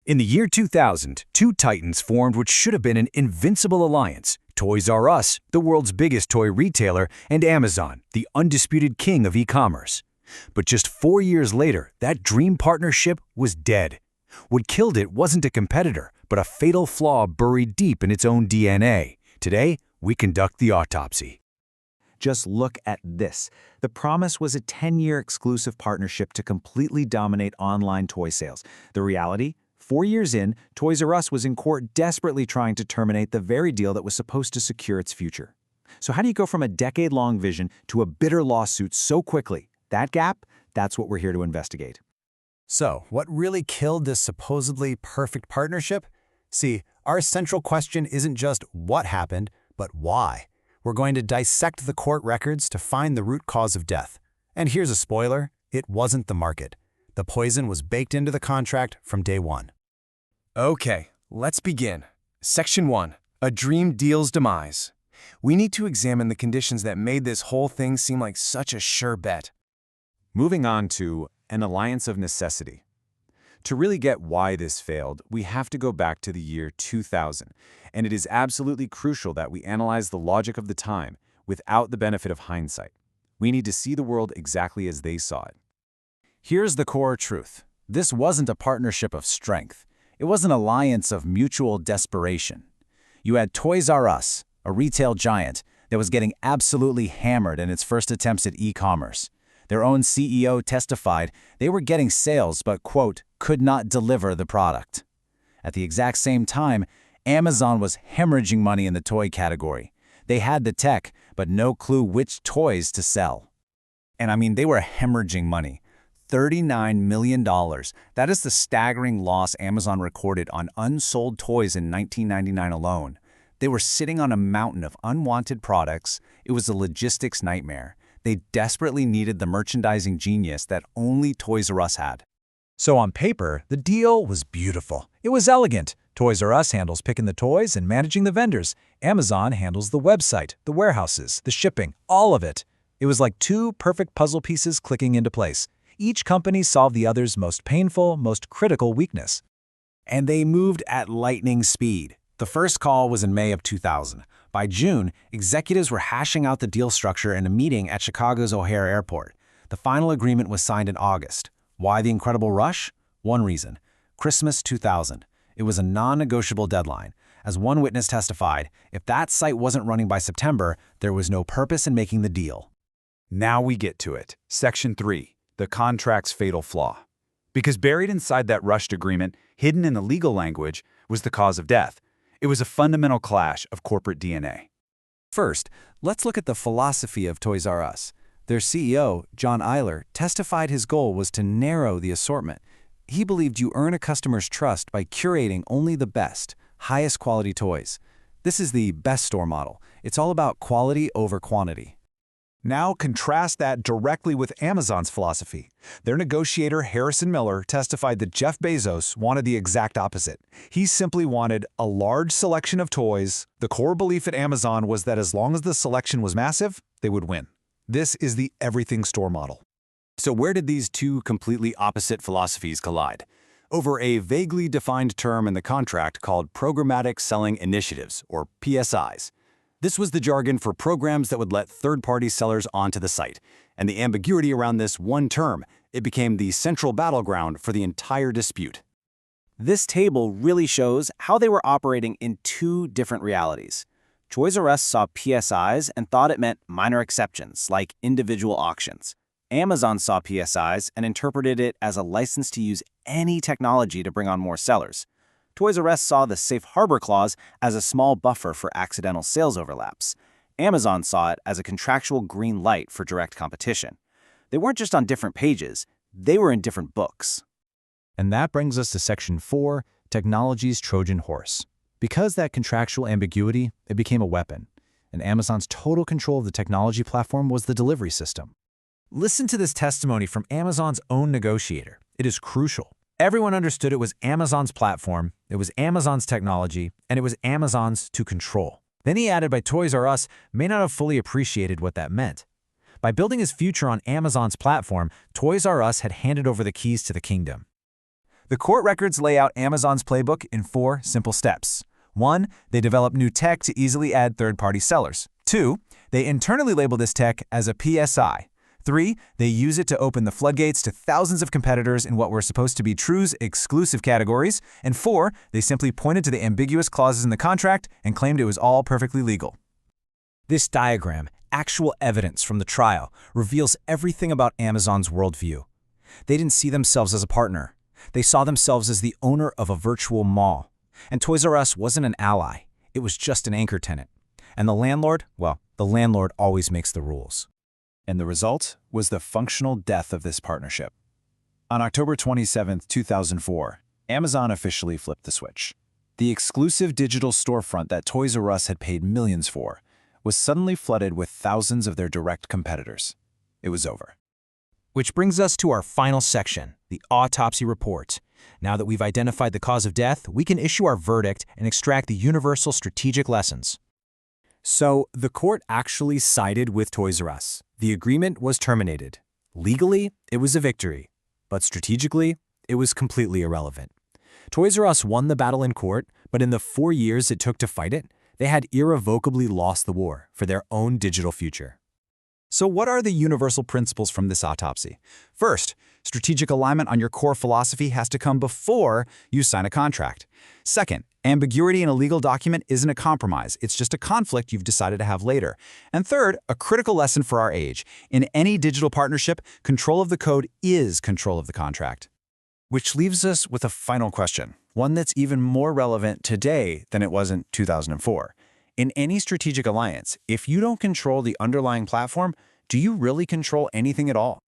In the year 2000, two titans formed what should have been an invincible alliance: Toys R Us, the world's biggest toy retailer, and Amazon, the undisputed king of e-commerce. But just 4 years later, that dream partnership was dead. What killed it wasn't a competitor, but a fatal flaw buried deep in its own DNA. Today, we conduct the autopsy. Just look at this. The promise was a 10-year exclusive partnership to completely dominate online toy sales. The reality? 4 years in, Toys R Us was in court desperately trying to terminate the very deal that was supposed to secure its future. So how do you go from a decade-long vision to a bitter lawsuit so quickly? That gap? That's what we're here to investigate. So, what really killed this supposedly perfect partnership? See, our central question isn't just what happened, but why. We're going to dissect the court records to find the root cause of death. And here's a spoiler: it wasn't the market. The poison was baked into the contract from day one. Okay, let's begin. Section 1. A dream deal's demise. We need to examine the conditions that made this whole thing seem like such a sure bet. Moving on to an alliance of necessity. To really get why this failed, we have to go back to the year 2000, and it is absolutely crucial that we analyze the logic of the time without the benefit of hindsight. We need to see the world exactly as they saw it. Here's the core truth. This wasn't a partnership of strength. It was an alliance of mutual desperation. You had Toys R Us, a retail giant that was getting absolutely hammered in its first attempts at e-commerce. Their own CEO testified they were getting sales but, quote, could not deliver the product. At the exact same time, Amazon was hemorrhaging money in the toy category. They had the tech, but no clue which toys to sell. And I mean, they were hemorrhaging money. $39 million. That is the staggering loss Amazon recorded on unsold toys in 1999 alone. They were sitting on a mountain of unwanted products. It was a logistics nightmare. They desperately needed the merchandising genius that only Toys R Us had. So on paper, the deal was beautiful. It was elegant. Toys R Us handles picking the toys and managing the vendors. Amazon handles the website, the warehouses, the shipping, all of it. It was like two perfect puzzle pieces clicking into place. Each company solved the other's most painful, most critical weakness. And they moved at lightning speed. The first call was in May of 2000. By June, executives were hashing out the deal structure in a meeting at Chicago's O'Hare Airport. The final agreement was signed in August. Why the incredible rush? One reason: Christmas 2000. It was a non-negotiable deadline. As one witness testified, if that site wasn't running by September, there was no purpose in making the deal. Now we get to it. Section 3. The contract's fatal flaw. Because buried inside that rushed agreement, hidden in the legal language, was the cause of death. It was a fundamental clash of corporate DNA. First, let's look at the philosophy of Toys R Us. Their CEO, John Eiler, testified his goal was to narrow the assortment. He believed you earn a customer's trust by curating only the best, highest quality toys. This is the best store model. It's all about quality over quantity. Now contrast that directly with Amazon's philosophy. Their negotiator, Harrison Miller, testified that Jeff Bezos wanted the exact opposite. He simply wanted a large selection of toys. The core belief at Amazon was that as long as the selection was massive, they would win. This is the everything store model. So where did these two completely opposite philosophies collide? Over a vaguely defined term in the contract called Programmatic Selling Initiatives, or PSIs. This was the jargon for programs that would let third-party sellers onto the site. And the ambiguity around this one term, it became the central battleground for the entire dispute. This table really shows how they were operating in two different realities. Toys R Us saw PSIs and thought it meant minor exceptions, like individual auctions. Amazon saw PSIs and interpreted it as a license to use any technology to bring on more sellers. Toys R Us saw the safe harbor clause as a small buffer for accidental sales overlaps. Amazon saw it as a contractual green light for direct competition. They weren't just on different pages, they were in different books. And that brings us to Section 4, Technology's Trojan Horse. Because that contractual ambiguity, it became a weapon. And Amazon's total control of the technology platform was the delivery system. Listen to this testimony from Amazon's own negotiator. It is crucial. Everyone understood it was Amazon's platform, it was Amazon's technology, and it was Amazon's to control. Then he added by Toys R Us may not have fully appreciated what that meant. By building his future on Amazon's platform, Toys R Us had handed over the keys to the kingdom. The court records lay out Amazon's playbook in 4 simple steps. 1. They develop new tech to easily add third-party sellers. 2. They internally label this tech as a PSI. 3. They use it to open the floodgates to thousands of competitors in what were supposed to be True's exclusive categories. And 4. They simply pointed to the ambiguous clauses in the contract and claimed it was all perfectly legal. This diagram, actual evidence from the trial, reveals everything about Amazon's worldview. They didn't see themselves as a partner. They saw themselves as the owner of a virtual mall. And Toys R Us wasn't an ally. It was just an anchor tenant. And the landlord, well, the landlord always makes the rules. And the result was the functional death of this partnership. On October 27, 2004, Amazon officially flipped the switch. The exclusive digital storefront that Toys R Us had paid millions for was suddenly flooded with thousands of their direct competitors. It was over. Which brings us to our final section, the autopsy report. Now that we've identified the cause of death, we can issue our verdict and extract the universal strategic lessons. So, the court actually sided with Toys R Us. The agreement was terminated. Legally, it was a victory. But strategically, it was completely irrelevant. Toys R Us won the battle in court, but in the 4 years it took to fight it, they had irrevocably lost the war for their own digital future. So what are the universal principles from this autopsy? First, strategic alignment on your core philosophy has to come before you sign a contract. Second, ambiguity in a legal document isn't a compromise. It's just a conflict you've decided to have later. And third, a critical lesson for our age. In any digital partnership, control of the code is control of the contract. Which leaves us with a final question, one that's even more relevant today than it was in 2004. In any strategic alliance, if you don't control the underlying platform, do you really control anything at all?